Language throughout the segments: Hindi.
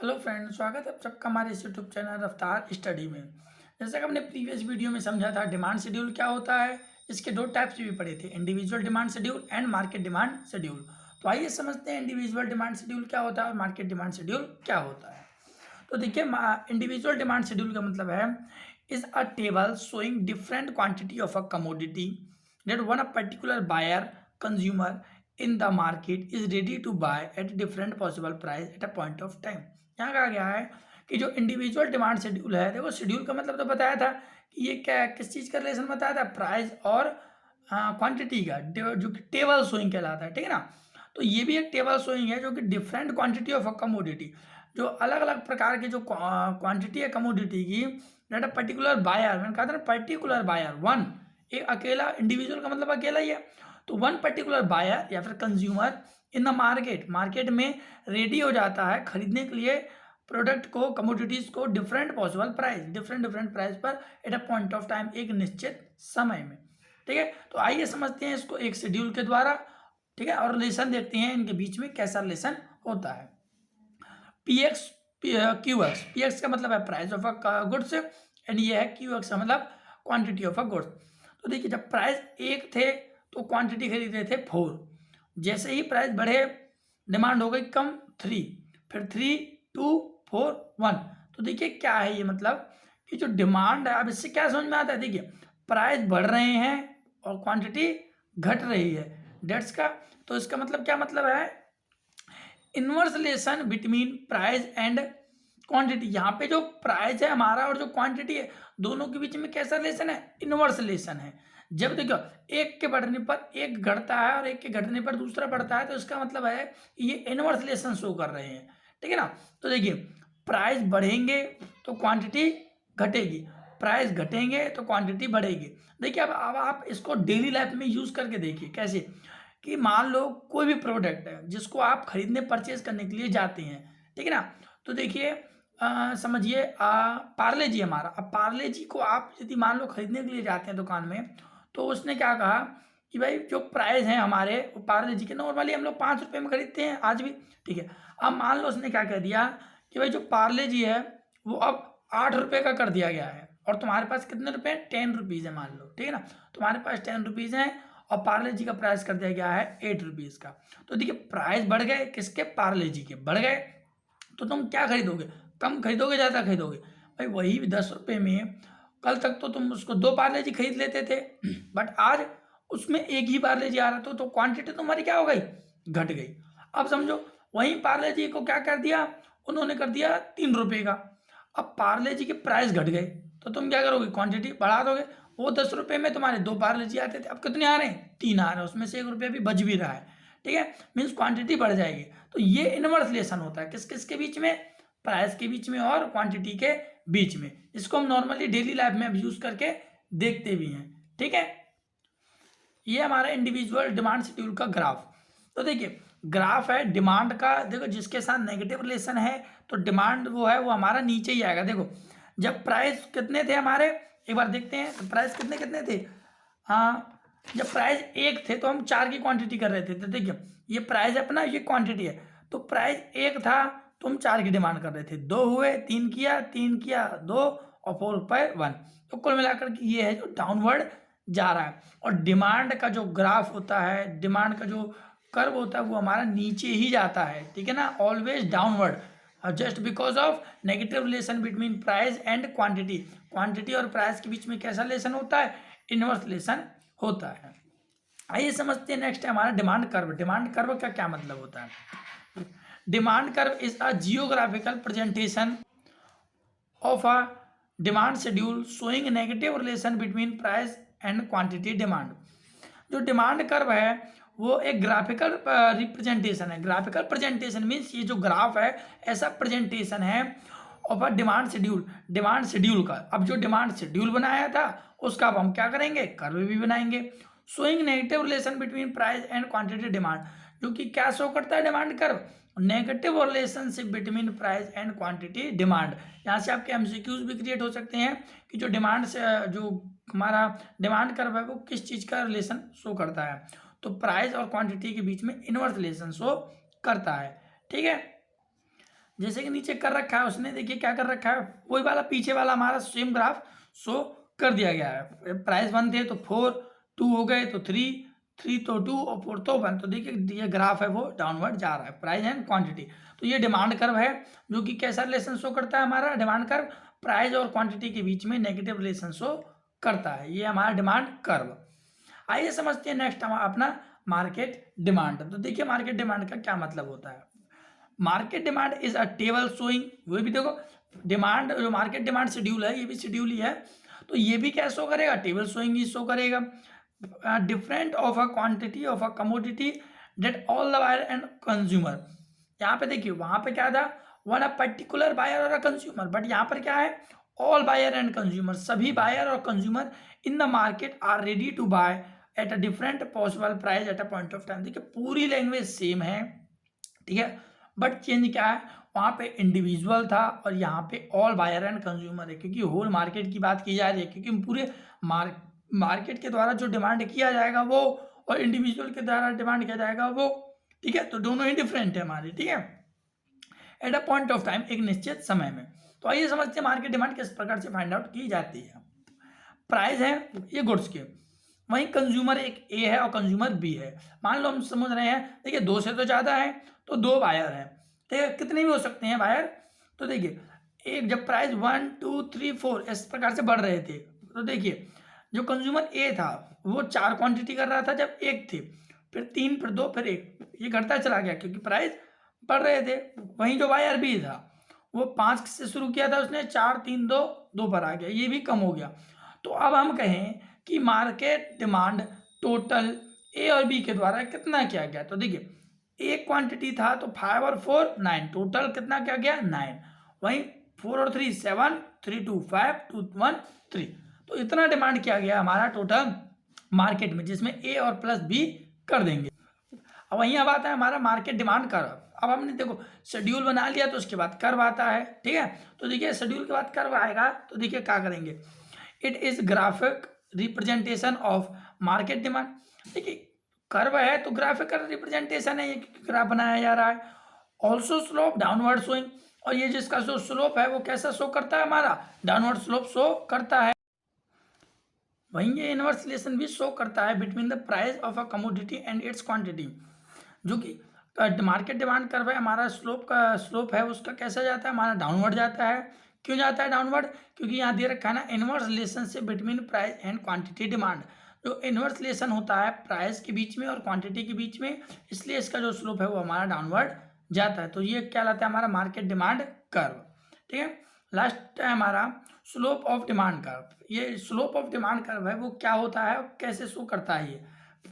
हेलो फ्रेंड, स्वागत है आप सबका हमारे इस यूट्यूब चैनल रफ्तार स्टडी में। जैसा कि हमने प्रीवियस वीडियो में समझा था, डिमांड शेड्यूल क्या होता है। इसके दो टाइप्स भी पढ़े थे, individual demand schedule and market demand schedule. तो आइए समझते हैं इंडिविजुअल डिमांड शेड्यूल क्या होता है और मार्केट डिमांड शेड्यूल क्या होता है। तो देखिए, इंडिविजुअल डिमांड शेड्यूल का मतलब है is a table showing different quantity of a commodity that one a particular buyer consumer in the market is ready to buy at different possible price at a point of time. यहाँ कहा गया है कि जो इंडिविजुअल डिमांड शेड्यूल है, देखो शेड्यूल का मतलब तो बताया था कि ये क्या किस चीज़ का रिलेशन बताया था, प्राइस और क्वांटिटी का, जो कि टेबल शोइंग कहलाता है, ठीक है ना। तो ये भी एक टेबल शोइंग है जो कि different quantity of a commodity, जो अलग अलग प्रकार की जो क्वांटिटी है कमोडिटी की, डेट अ पर्टिकुलर बायर, मैंने कहा था ना पर्टिकुलर बायर, वन, एक अकेला, इंडिविजुअल का मतलब अकेला ही है। तो वन पर्टिकुलर बायर या फिर कंज्यूमर इन द मार्केट में रेडी हो जाता है खरीदने के लिए प्रोडक्ट को, कमोडिटीज को, different possible price, different price पर at a point of time, एक निश्चित समय में। ठीक है, तो आइए समझते हैं इसको एक शेड्यूल के द्वारा। ठीक है, और रिलेशन देखते हैं इनके बीच में कैसा रिलेशन होता है। P x, Q x, P x का मतलब है price of a goods and ये है क्यू एक्स का मतलब क्वांटिटी ऑफ अ गुड्स। तो देखिए, जब प्राइस एक थे तो क्वांटिटी खरीद रहे थे 4, जैसे ही प्राइस बढ़े डिमांड हो गई कम 3, फिर 3 2 4 1। तो देखिए क्या है ये, मतलब कि जो डिमांड है, अब इससे क्या समझ में आता है, देखिए प्राइस बढ़ रहे हैं और क्वांटिटी घट रही है, डेट्स का। तो इसका मतलब क्या मतलब है, inverse relation between price and quantity. यहाँ पे जो प्राइस है हमारा और जो क्वांटिटी है, दोनों के बीच में कैसा रिलेशन है, इनवर्स रिलेशन है। जब देखो एक के बढ़ने पर एक घटता है और एक के घटने पर दूसरा बढ़ता है, तो इसका मतलब है ये इनवर्स रिलेशन शो कर रहे हैं, ठीक है ना। तो देखिए, प्राइस बढ़ेंगे तो क्वांटिटी घटेगी, प्राइस घटेंगे तो क्वांटिटी बढ़ेगी। देखिए, अब आप इसको डेली लाइफ में यूज करके देखिए कैसे, कि मान लो कोई भी प्रोडक्ट है जिसको आप खरीदने परचेज करने के लिए जाते हैं, ठीक है ना। तो देखिए, समझिए पार्ले जी हमारा, अब पार्ले जी को आप यदि मान लो खरीदने के लिए जाते हैं दुकान में, तो उसने क्या कहा कि भाई जो प्राइस है हमारे पार्ले जी के, नॉर्मली हम लोग 5 रुपये में खरीदते हैं आज भी, ठीक है। अब मान लो उसने क्या कह दिया कि भाई जो पार्ले जी है वो अब 8 रुपये का कर दिया गया है, और तुम्हारे पास कितने रुपये, 10 रुपीज़ है मान लो, ठीक है ना। तुम्हारे पास 10 रुपीज़ है और पार्ले जी का प्राइस कर दिया गया है 8 रुपीज़ का। तो देखिए प्राइस बढ़ गए किसके, पार्ले जी के बढ़ गए, तो तुम क्या खरीदोगे, कम खरीदोगे ज़्यादा खरीदोगे, भाई वही 10 रुपये में कल तक तो तुम उसको 2 पार्ले जी खरीद लेते थे, बट आज उसमें एक ही पार्ले जी आ रहा था, तो क्वांटिटी तुम्हारी क्या हो गई, घट गई। अब समझो, वहीं पार्ले जी को क्या कर दिया, उन्होंने कर दिया 3 रुपये का। अब पार्ले जी के प्राइस घट गए, तो तुम क्या करोगे, क्वांटिटी बढ़ा दोगे। वो 10 रुपये में तुम्हारे 2 पार्ले जी आते थे, अब कितने आ रहे हैं, 3 आ रहे हैं, उसमें से 1 रुपया भी बच भी रहा है, ठीक है, मीन्स क्वांटिटी बढ़ जाएगी। तो ये इनवर्स रिलेशन होता है किस किस के बीच में, प्राइस के बीच में और क्वांटिटी के बीच में। इसको हम नॉर्मली डेली लाइफ में अब यूज करके देखते भी हैं, ठीक है। ये हमारा इंडिविजुअल डिमांड शेड्यूल का ग्राफ। तो देखिए ग्राफ है डिमांड का, देखो जिसके साथ नेगेटिव रिलेशन है तो डिमांड वो है वो हमारा नीचे ही आएगा। देखो जब प्राइस कितने थे हमारे, एक बार देखते हैं तो प्राइस कितने कितने थे, हाँ, जब प्राइस एक थे तो हम 4 की क्वांटिटी कर रहे थे। तो देखिए ये प्राइस अपना, ये क्वांटिटी है, तो प्राइस एक था तो हम 4 की डिमांड कर रहे थे, 2 हुए, 3 किया, 3 किया 2 और 4 रुपये 1। तो कुल मिलाकर के ये है जो डाउनवर्ड जा रहा है। और डिमांड का जो ग्राफ होता है, डिमांड का जो कर्व होता है वो हमारा नीचे ही जाता है, ठीक है ना, always downward, just because of negative relation between price and quantity. Quantity और प्राइस के बीच में कैसा रिलेशन होता है, इनवर्स रिलेशन होता है। आइए समझते हैं, नेक्स्ट है हमारा डिमांड कर्व। डिमांड कर्व का क्या मतलब होता है, demand curve is a geographical presentation of a demand schedule showing negative relation between price and quantity demand. जो डिमांड कर्व है वो एक ग्राफिकल रिप्रेजेंटेशन है। ग्राफिकल प्रेजेंटेशन मीन्स ये जो ग्राफ है ऐसा प्रेजेंटेशन है ऑफ अ डिमांड शेड्यूल का। अब जो डिमांड शेड्यूल बनाया था उसका अब हम क्या करेंगे, कर्व भी बनाएंगे। Showing negative relation between price and quantity demand, जो कि क्या शो करता है demand curve, negative relationship between price and quantity demand. यहाँ से आपके एमसीक्यूज भी क्रिएट हो सकते हैं कि जो डिमांड से जो हमारा डिमांड कर्व है वो किस चीज़ का रिलेशन शो करता है, तो प्राइस और क्वांटिटी के बीच में इनवर्स रिलेशन शो करता है, ठीक है। जैसे कि नीचे कर रखा है उसने, देखिए क्या कर रखा है, वही वाला पीछे वाला हमारा सेम ग्राफ शो कर दिया गया है। प्राइस 1 थे तो 4, 2 हो गए तो 3, 3 तो 2 और 4 तो 1। तो देखिए ये ग्राफ है वो डाउनवर्ड जा रहा है, प्राइस एंड क्वांटिटी। तो ये डिमांड कर्व है जो कि कैसा रिलेशन शो करता है, हमारा डिमांड कर्व प्राइस और क्वांटिटी के बीच में नेगेटिव रिलेशन शो करता है, ये हमारा डिमांड कर्व। आइए समझते हैं नेक्स्ट हम अपना मार्केट डिमांड। तो देखिए मार्केट डिमांड का क्या मतलब होता है। Market demand is a table showing, वो भी देखो डिमांड, जो मार्केट डिमांड शेड्यूल है ये भी शेड्यूल ही है, तो ये भी क्या शो करेगा, टेबल शोइंग ही शो करेगा। Different of a quantity of a commodity that all the buyer and consumer. यहाँ पे देखिए वहां पे क्या था, वन अ पर्टिकुलर बायर और अ कंज्यूमर, बट यहाँ पर क्या है, ऑल बायर एंड कंज्यूमर, सभी बायर और consumer in the market are ready to buy at a different possible price at a point of time. देखिए पूरी लैंग्वेज सेम है, ठीक है, बट चेंज क्या है, वहाँ पे इंडिविजुअल था और यहाँ पे ऑल बायर एंड कंज्यूमर है, क्योंकि होल मार्केट की बात की जा रही है, क्योंकि पूरे मार्केट के द्वारा जो डिमांड किया जाएगा वो, और इंडिविजुअल के द्वारा डिमांड किया जाएगा वो, ठीक है, तो दोनों ही डिफरेंट है हमारे, ठीक है, eight a point of time, एक निश्चित समय में। तो आइए समझते हैं मार्केट डिमांड किस प्रकार से फाइंड आउट की जाती है। प्राइस है ये गुड्स के, वहीं कंज्यूमर एक ए है और कंज्यूमर बी है। मान लो हम समझ रहे हैं, देखिए 2 से तो ज़्यादा है तो 2 बायर हैं, ठीक है, कितने भी हो सकते हैं बायर। तो देखिए एक जब प्राइस 1, 2, 3, 4 इस प्रकार से बढ़ रहे थे, तो देखिए जो कंज्यूमर ए था वो 4 क्वांटिटी कर रहा था जब 1 थे, फिर 3, फिर 2, फिर 1, ये घटता चला गया क्योंकि प्राइस बढ़ रहे थे। वहीं जो बायर बी था वो 5 से शुरू किया था उसने, 4, 3, 2, 2 पर आ गया, ये भी कम हो गया। तो अब हम कहें कि मार्केट डिमांड टोटल ए और बी के द्वारा कितना किया गया, तो देखिए एक क्वांटिटी था तो 5 और 4 9, टोटल कितना क्या गया 9, वहीं 4 और 3 7, 3 2 5, 2 1 3, तो इतना डिमांड किया गया हमारा टोटल मार्केट में, जिसमें ए और प्लस बी कर देंगे। अब वहीं अब आता है हमारा मार्केट डिमांड कर्व। अब हमने देखो शेड्यूल बना लिया तो उसके बाद कर्व आता है, ठीक है, तो देखिए शेड्यूल के बाद कर्व आएगा तो देखिए क्या करेंगे, it is graphic representation of market demand. देखिए कर्व है तो ग्राफिकल रिप्रेजेंटेशन है, ये ग्राफ बनाया जा रहा है। ऑल्सो स्लोप डाउनवर्ड शोइंग, और ये जिसका जो स्लोप है वो कैसा शो करता है, हमारा डाउनवर्ड स्लोप शो करता है। वहीं ये इनवर्स रिलेशन भी शो करता है between the price of a commodity and it's quantity, जो कि मार्केट डिमांड कर्व है हमारा, स्लोप है उसका कैसा जाता है, हमारा डाउनवर्ड जाता है। क्यों जाता है डाउनवर्ड, क्योंकि यहाँ दे रखा है ना inverse relationship between price and quantity demand, जो इनवर्स रिलेशन होता है प्राइस के बीच में और क्वांटिटी के बीच में, इसलिए इसका जो स्लोप है वो हमारा डाउनवर्ड जाता है। तो ये क्या लाता है हमारा मार्केट डिमांड कर्व, ठीक है। लास्ट है हमारा स्लोप ऑफ डिमांड कर्व। ये स्लोप ऑफ डिमांड कर्व है वो क्या होता है और कैसे शो करता है ये,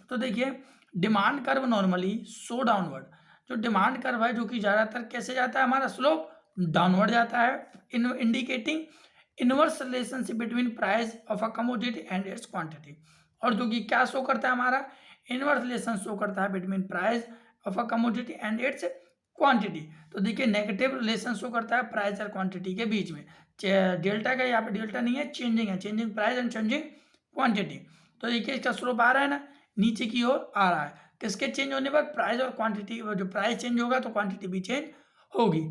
तो देखिए demand curve normally show downward, जो डिमांड कर्व है जो कि ज़्यादातर कैसे जाता है, हमारा स्लोप डाउनवर्ड जाता है, indicating inverse relationship between price of a commodity and it's quantity, और जो कि क्या शो करता है हमारा इनवर्स रिलेशन शो करता है between price of a commodity and it's quantity. तो देखिए नेगेटिव रिलेशन शो करता है प्राइस और क्वांटिटी के बीच में, डेल्टा का यहाँ पे डेल्टा नहीं है, चेंजिंग है, changing price and changing quantity. तो देखिए इसका स्लोप आ रहा है ना नीचे की ओर आ रहा है, किसके चेंज होने पर, प्राइस और क्वांटिटी, जो प्राइस चेंज होगा तो क्वांटिटी भी चेंज होगी,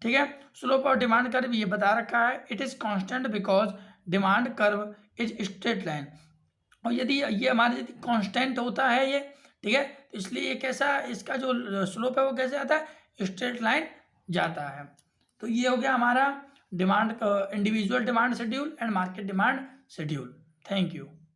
ठीक है। स्लोप और डिमांड कर्व ये बता रखा है, it is constant because demand curve is straight line, और यदि ये हमारे यदि कांस्टेंट होता है ये, ठीक है, तो इसलिए ये कैसा, इसका जो स्लोप है वो कैसे आता है, स्ट्रेट लाइन जाता है। तो ये हो गया हमारा demand, individual demand schedule and market demand schedule. Thank you.